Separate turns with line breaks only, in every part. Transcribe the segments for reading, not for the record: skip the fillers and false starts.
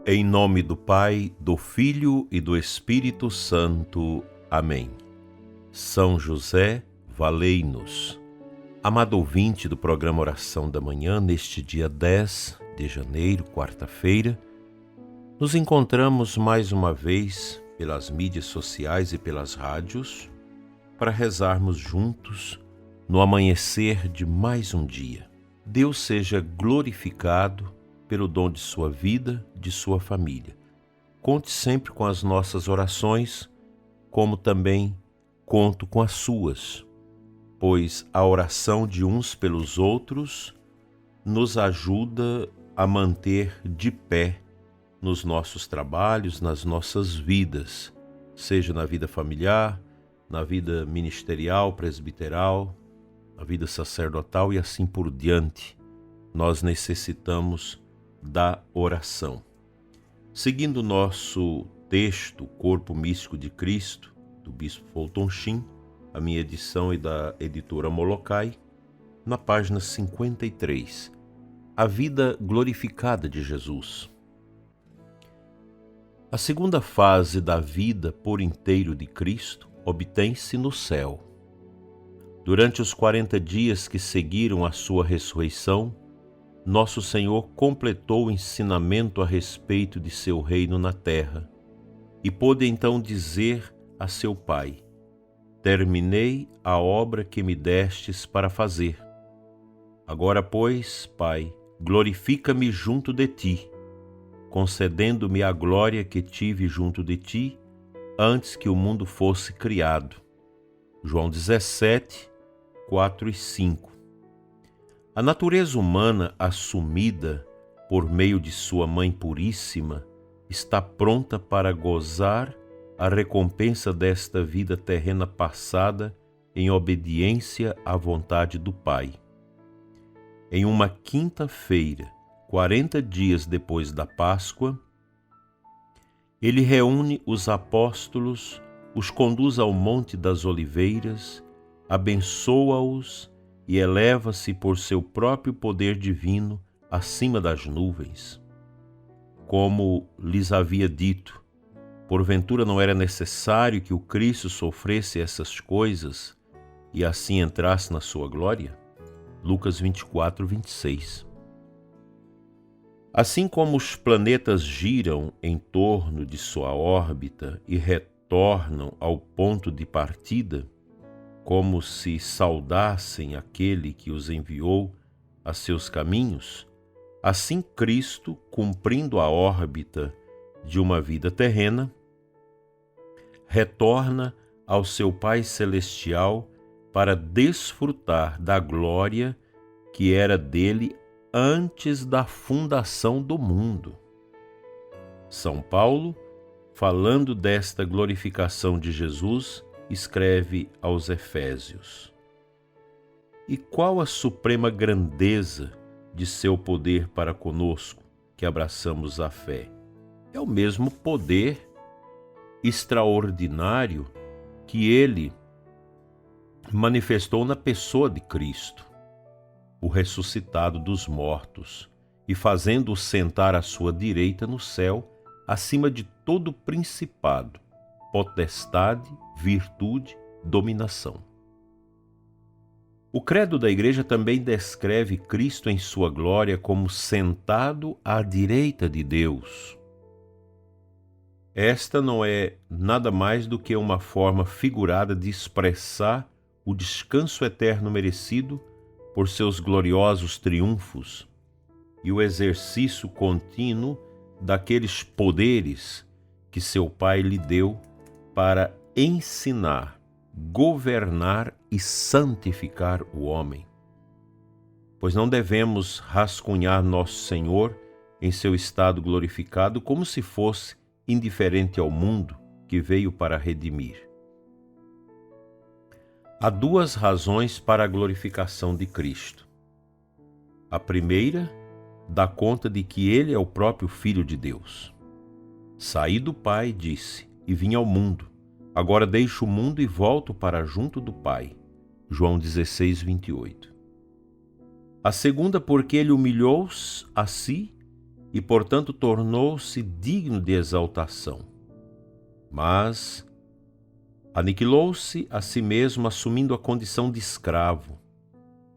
Em nome do Pai, do Filho e do Espírito Santo. Amém. São José, valei-nos. Amado ouvinte do programa Oração da Manhã, neste dia 10 de janeiro, quarta-feira, nos encontramos mais uma vez pelas mídias sociais e pelas rádios para rezarmos juntos no amanhecer de mais um dia. Deus seja glorificado pelo dom de sua vida, de sua família. Conte sempre com as nossas orações, como também conto com as suas, pois a oração de uns pelos outros nos ajuda a manter de pé nos nossos trabalhos, nas nossas vidas, seja na vida familiar, na vida ministerial, presbiteral, na vida sacerdotal e assim por diante. Nós necessitamos da oração. Seguindo o nosso texto, Corpo Místico de Cristo, do Bispo Fulton Sheen, a minha edição e da editora Molokai, na página 53, a vida glorificada de Jesus. A segunda fase da vida por inteiro de Cristo obtém-se no céu. Durante os 40 dias que seguiram a sua ressurreição, nosso Senhor completou o ensinamento a respeito de seu reino na terra e pôde então dizer a seu Pai: terminei a obra que me destes para fazer. Agora, pois, Pai, glorifica-me junto de ti, concedendo-me a glória que tive junto de ti antes que o mundo fosse criado. João 17, 4 e 5. A natureza humana assumida por meio de sua Mãe Puríssima está pronta para gozar a recompensa desta vida terrena passada em obediência à vontade do Pai. Em uma quinta-feira, 40 dias depois da Páscoa, ele reúne os apóstolos, os conduz ao Monte das Oliveiras, abençoa-os e eleva-se por seu próprio poder divino acima das nuvens. Como lhes havia dito, porventura não era necessário que o Cristo sofresse essas coisas e assim entrasse na sua glória? Lucas 24, 26. Assim como os planetas giram em torno de sua órbita e retornam ao ponto de partida, como se saudassem aquele que os enviou a seus caminhos, assim Cristo, cumprindo a órbita de uma vida terrena, retorna ao seu Pai Celestial para desfrutar da glória que era dele antes da fundação do mundo. São Paulo, falando desta glorificação de Jesus, escreve aos Efésios: e qual a suprema grandeza de seu poder para conosco, que abraçamos a fé? É o mesmo poder extraordinário que ele manifestou na pessoa de Cristo, o ressuscitado dos mortos, e fazendo-o sentar à sua direita no céu, acima de todo principado, potestade, virtude, dominação. O credo da Igreja também descreve Cristo em sua glória como sentado à direita de Deus. Esta não é nada mais do que uma forma figurada de expressar o descanso eterno merecido por seus gloriosos triunfos e o exercício contínuo daqueles poderes que seu Pai lhe deu para ensinar, governar e santificar o homem. Pois não devemos rascunhar nosso Senhor em seu estado glorificado como se fosse indiferente ao mundo que veio para redimir. Há duas razões para a glorificação de Cristo. A primeira dá conta de que ele é o próprio Filho de Deus. Saí do Pai, disse, e vim ao mundo. Agora deixo o mundo e volto para junto do Pai. João 16, 28. A segunda, porque ele humilhou-se a si e, portanto, tornou-se digno de exaltação. Mas aniquilou-se a si mesmo, assumindo a condição de escravo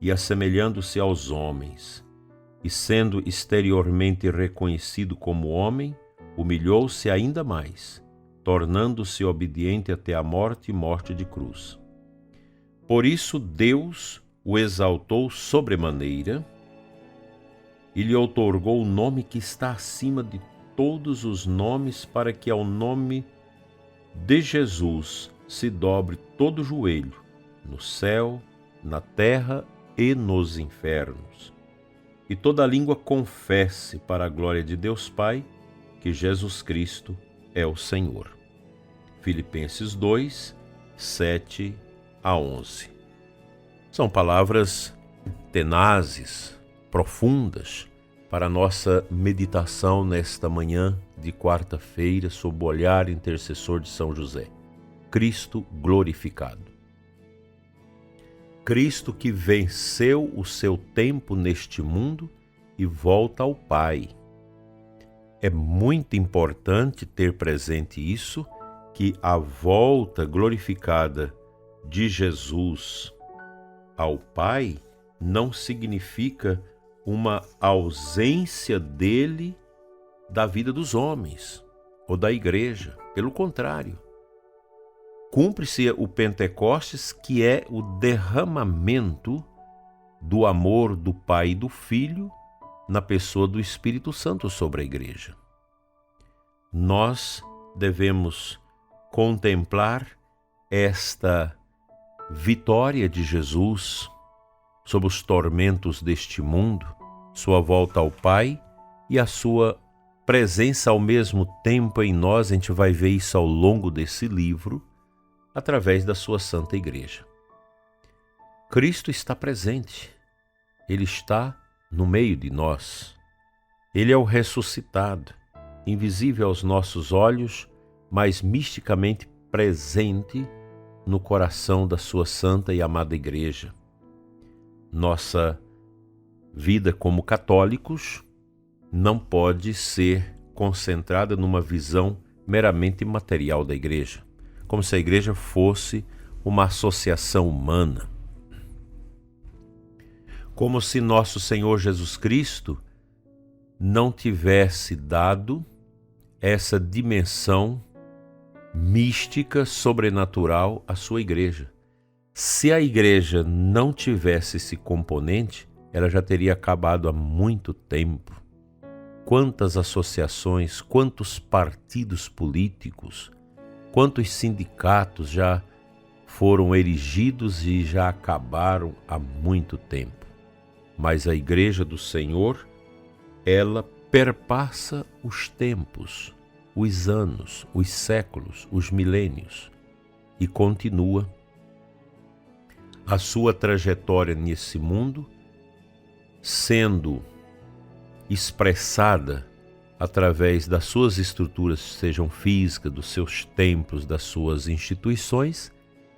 e assemelhando-se aos homens, e sendo exteriormente reconhecido como homem, humilhou-se ainda mais, tornando-se obediente até a morte e morte de cruz. Por isso Deus o exaltou sobremaneira e lhe outorgou o nome que está acima de todos os nomes, para que ao nome de Jesus se dobre todo o joelho, no céu, na terra e nos infernos, e toda língua confesse para a glória de Deus Pai que Jesus Cristo é o Senhor. Filipenses 2, 7 a 11. São palavras tenazes, profundas, para a nossa meditação nesta manhã de quarta-feira, sob o olhar intercessor de São José. Cristo glorificado. Cristo que venceu o seu tempo neste mundo e volta ao Pai. É muito importante ter presente isso, que a volta glorificada de Jesus ao Pai não significa uma ausência dele da vida dos homens ou da igreja. Pelo contrário, cumpre-se o Pentecostes, que é o derramamento do amor do Pai e do Filho na pessoa do Espírito Santo sobre a igreja. Nós devemos contemplar esta vitória de Jesus sobre os tormentos deste mundo, sua volta ao Pai e a sua presença ao mesmo tempo em nós. A gente vai ver isso ao longo desse livro, através da sua Santa Igreja. Cristo está presente, Ele está no meio de nós. Ele é o ressuscitado, invisível aos nossos olhos, mas misticamente presente no coração da sua Santa e amada Igreja. Nossa vida como católicos não pode ser concentrada numa visão meramente material da Igreja, como se a Igreja fosse uma associação humana, como se nosso Senhor Jesus Cristo não tivesse dado essa dimensão mística, sobrenatural à sua Igreja. Se a Igreja não tivesse esse componente, ela já teria acabado há muito tempo. Quantas associações, quantos partidos políticos, quantos sindicatos já foram erigidos e já acabaram há muito tempo. Mas a Igreja do Senhor, ela perpassa os tempos, os anos, os séculos, os milênios, e continua a sua trajetória nesse mundo, sendo expressada através das suas estruturas, sejam físicas, dos seus templos, das suas instituições,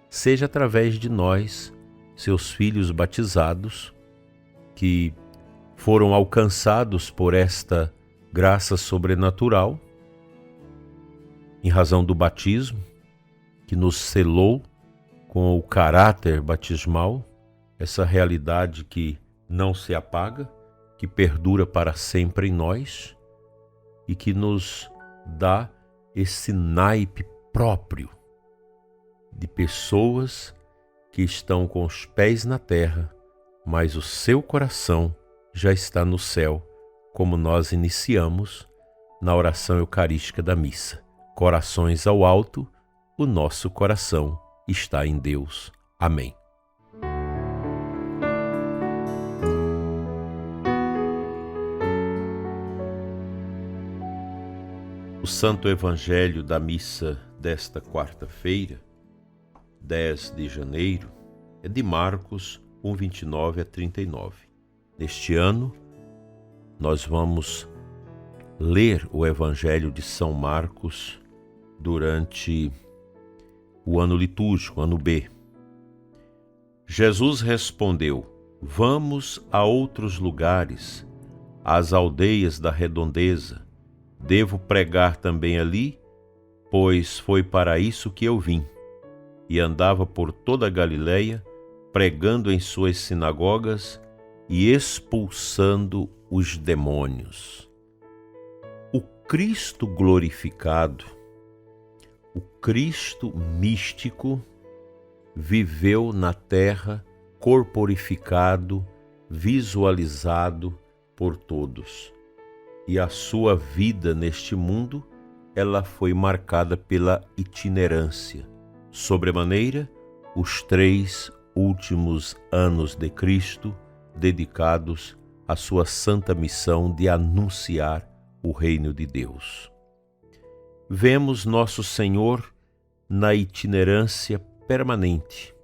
seja através de nós, seus filhos batizados, que foram alcançados por esta graça sobrenatural, em razão do batismo, que nos selou com o caráter batismal, essa realidade que não se apaga, que perdura para sempre em nós e que nos dá esse naipe próprio de pessoas que estão com os pés na terra, mas o seu coração já está no céu, como nós iniciamos na oração eucarística da missa. Corações ao alto, o nosso coração está em Deus. Amém. O Santo Evangelho da missa desta quarta-feira, 10 de janeiro, é de Marcos 1, 29 a 39. Neste ano, nós vamos ler o Evangelho de São Marcos durante o ano litúrgico, ano B. Jesus respondeu: vamos a outros lugares, às aldeias da redondeza. Devo pregar também ali, pois foi para isso que eu vim. E andava por toda a Galileia, pregando em suas sinagogas e expulsando os demônios. O Cristo glorificado, o Cristo místico, viveu na terra corporificado, visualizado por todos. E a sua vida neste mundo, ela foi marcada pela itinerância. Sobremaneira, os 3 últimos anos de Cristo dedicados à sua santa missão de anunciar o reino de Deus. Vemos nosso Senhor na itinerância permanente,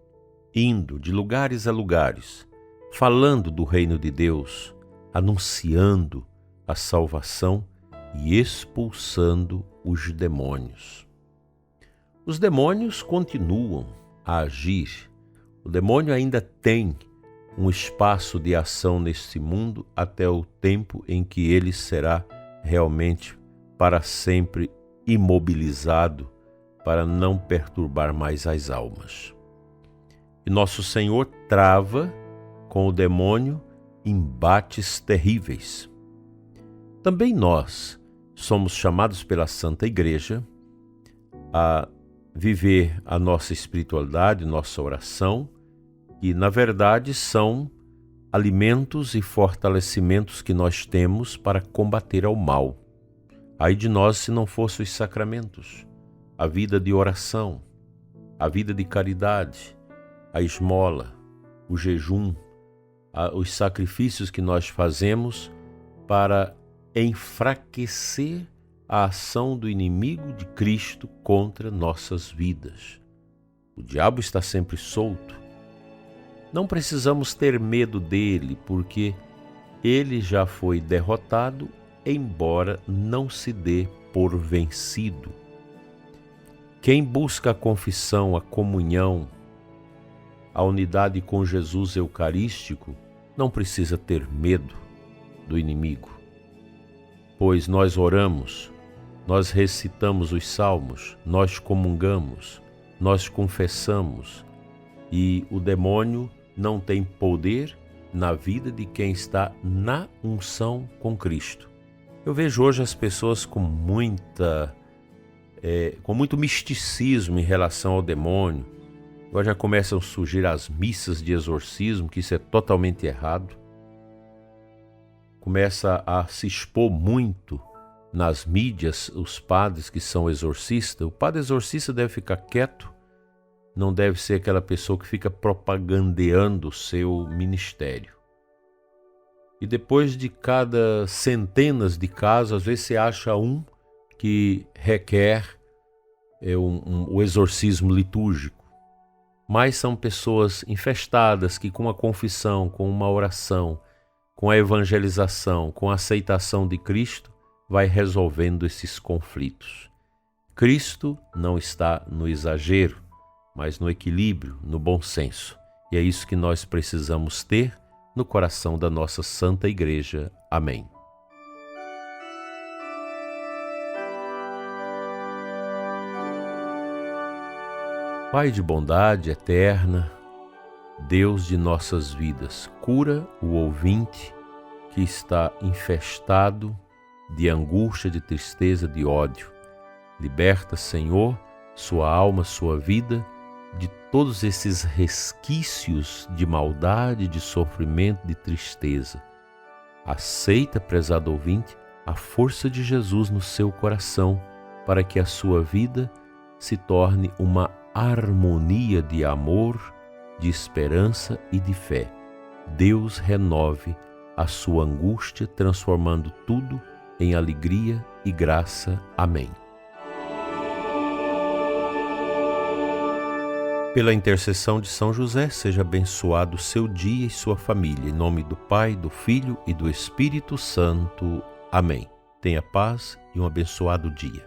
indo de lugares a lugares, falando do reino de Deus, anunciando a salvação e expulsando os demônios. Os demônios continuam a agir. O demônio ainda tem um espaço de ação neste mundo até o tempo em que ele será realmente para sempre imobilizado para não perturbar mais as almas. E nosso Senhor trava com o demônio embates terríveis. Também nós somos chamados pela Santa Igreja a viver a nossa espiritualidade, nossa oração, que na verdade são alimentos e fortalecimentos que nós temos para combater ao mal. Ai de nós se não fossem os sacramentos, a vida de oração, a vida de caridade, a esmola, o jejum, os sacrifícios que nós fazemos para enfraquecer a ação do inimigo de Cristo contra nossas vidas. O diabo está sempre solto. Não precisamos ter medo dele, porque ele já foi derrotado, embora não se dê por vencido. Quem busca a confissão, a comunhão, a unidade com Jesus Eucarístico, não precisa ter medo do inimigo. Pois nós oramos, nós recitamos os salmos, nós comungamos, nós confessamos, e o demônio não tem poder na vida de quem está na unção com Cristo. Eu vejo hoje as pessoas com muito misticismo em relação ao demônio. Agora já começam a surgir as missas de exorcismo, que isso é totalmente errado. Começa a se expor muito nas mídias os padres que são exorcistas. O padre exorcista deve ficar quieto, não deve ser aquela pessoa que fica propagandeando o seu ministério. E depois de cada centenas de casos, às vezes você acha um que requer o exorcismo litúrgico. Mas são pessoas infestadas que com a confissão, com uma oração, com a evangelização, com a aceitação de Cristo, vai resolvendo esses conflitos. Cristo não está no exagero, mas no equilíbrio, no bom senso. E é isso que nós precisamos ter no coração da nossa Santa Igreja. Amém. Pai de bondade eterna, Deus de nossas vidas, cura o ouvinte que está infestado de angústia, de tristeza, de ódio. Liberta, Senhor, sua alma, sua vida, de todos esses resquícios de maldade, de sofrimento, de tristeza. Aceita, prezado ouvinte, a força de Jesus no seu coração, para que a sua vida se torne uma harmonia de amor, de esperança e de fé. Deus renove a sua angústia, transformando tudo em alegria e graça. Amém. Pela intercessão de São José, seja abençoado o seu dia e sua família. Em nome do Pai, do Filho e do Espírito Santo. Amém. Tenha paz e um abençoado dia.